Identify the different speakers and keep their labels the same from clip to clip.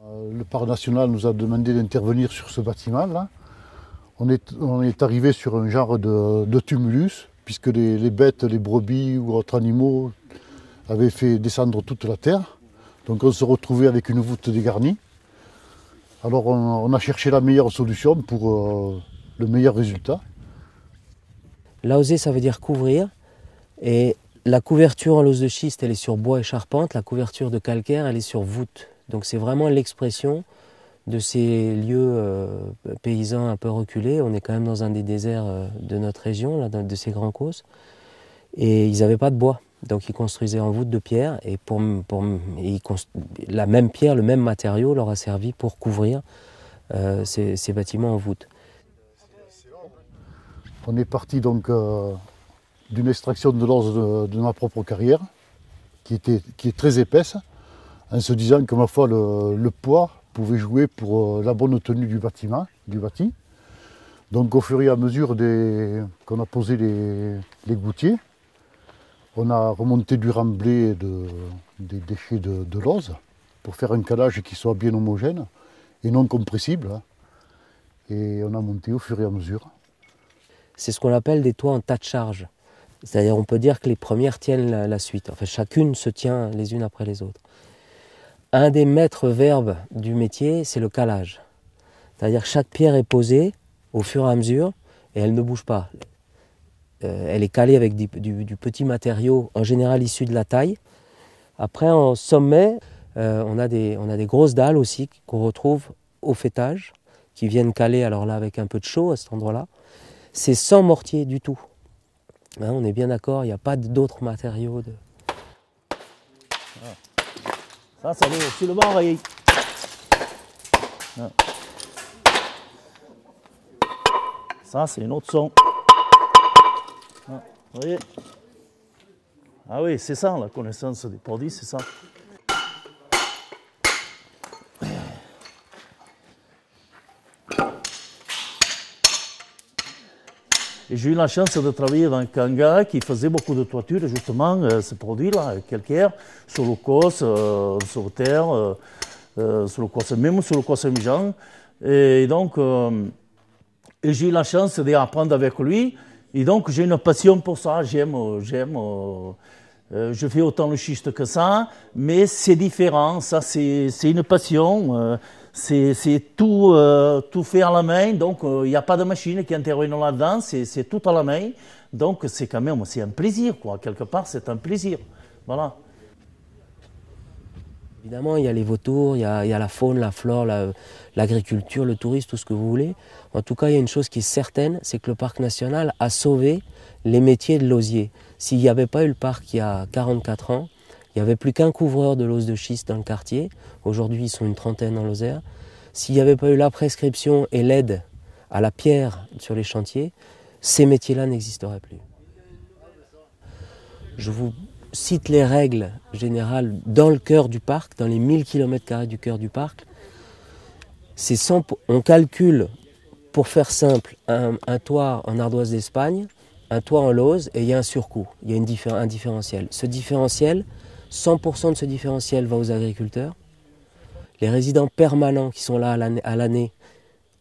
Speaker 1: Le parc national nous a demandé d'intervenir sur ce bâtiment-là. On est arrivé sur un genre de tumulus, puisque les bêtes, les brebis ou autres animaux avaient fait descendre toute la terre. Donc on se retrouvait avec une voûte dégarnie. Alors on a cherché la meilleure solution pour le meilleur résultat.
Speaker 2: Lauser, ça veut dire couvrir. Et la couverture en lauze de schiste, elle est sur bois et charpente. La couverture de calcaire, elle est sur voûte. Donc c'est vraiment l'expression de ces lieux paysans un peu reculés. On est quand même dans un des déserts de notre région, là, de ces grands causses. Et ils n'avaient pas de bois. Donc ils construisaient en voûte de pierre. Et la même pierre, le même matériau leur a servi pour couvrir ces bâtiments en voûte.
Speaker 1: On est parti donc d'une extraction de l'os de ma propre carrière, qui est très épaisse, en se disant que ma foi le poids pouvait jouer pour la bonne tenue du bâti. Donc au fur et à mesure qu'on a posé les gouttiers, on a remonté du remblai des déchets de l'ose pour faire un calage qui soit bien homogène et non compressible. Et on a monté au fur et à mesure.
Speaker 2: C'est ce qu'on appelle des toits en tas de charge. C'est-à-dire on peut dire que les premières tiennent la suite. Enfin, chacune se tient les unes après les autres. Un des maîtres verbes du métier, c'est le calage. C'est-à-dire chaque pierre est posée au fur et à mesure et elle ne bouge pas. Elle est calée avec du petit matériau, en général issu de la taille. Après, en sommet, on a des grosses dalles aussi qu'on retrouve au faîtage, qui viennent caler, alors là, avec un peu de chaux à cet endroit-là. C'est sans mortier du tout. Hein, on est bien d'accord, il n'y a pas d'autres matériaux.
Speaker 3: Ça va sur le banc, rayé. Ça, c'est un autre son. Vous voyez? Ah oui, c'est ça, la connaissance des produits, c'est ça. Et j'ai eu la chance de travailler avec un gars qui faisait beaucoup de toitures, justement, ce produit-là, calcaire, sur le cos, sur terre, sur le cos, même sur le cos Saint-Jean. Et donc, j'ai eu la chance d'apprendre avec lui. Et donc, j'ai une passion pour ça. Je fais autant le schiste que ça, mais c'est différent. Ça, c'est une passion. C'est tout fait à la main, donc il n'y a pas de machine qui intervient là-dedans, c'est tout à la main. Donc c'est quand même, c'est un plaisir, quoi. Quelque part, c'est un plaisir. Voilà.
Speaker 2: Évidemment, il y a les vautours, il y a la faune, la flore, l'agriculture, le tourisme, tout ce que vous voulez. En tout cas, il y a une chose qui est certaine, c'est que le parc national a sauvé les métiers de l'osier. S'il n'y avait pas eu le parc il y a 44 ans, il n'y avait plus qu'un couvreur de l'os de schiste dans le quartier. Aujourd'hui, ils sont une trentaine en Lozère. S'il n'y avait pas eu la prescription et l'aide à la pierre sur les chantiers, ces métiers-là n'existeraient plus. Je vous cite les règles générales dans le cœur du parc, dans les 1000 km² du cœur du parc. On calcule, pour faire simple, un toit en ardoise d'Espagne, un toit en lauze, et il y a un surcoût, il y a un différentiel. Ce différentiel, 100% de ce différentiel va aux agriculteurs. Les résidents permanents qui sont là à l'année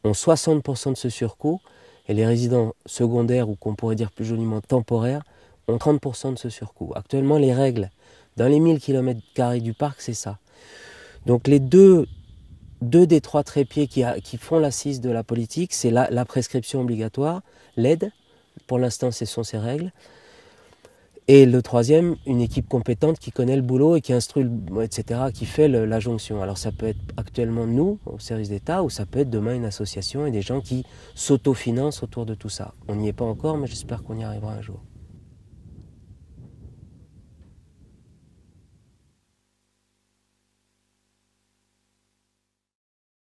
Speaker 2: ont 60% de ce surcoût, et les résidents secondaires, ou qu'on pourrait dire plus joliment temporaires, ont 30% de ce surcoût. Actuellement, les règles dans les 1000 km² du parc, c'est ça. Donc les deux des trois trépieds qui font l'assise de la politique, c'est la prescription obligatoire, l'aide, pour l'instant ce sont ces règles, et le troisième, une équipe compétente qui connaît le boulot et qui instruit, etc., qui fait la jonction. Alors ça peut être actuellement nous, au service d'État, ou ça peut être demain une association et des gens qui s'autofinancent autour de tout ça. On n'y est pas encore, mais j'espère qu'on y arrivera un jour.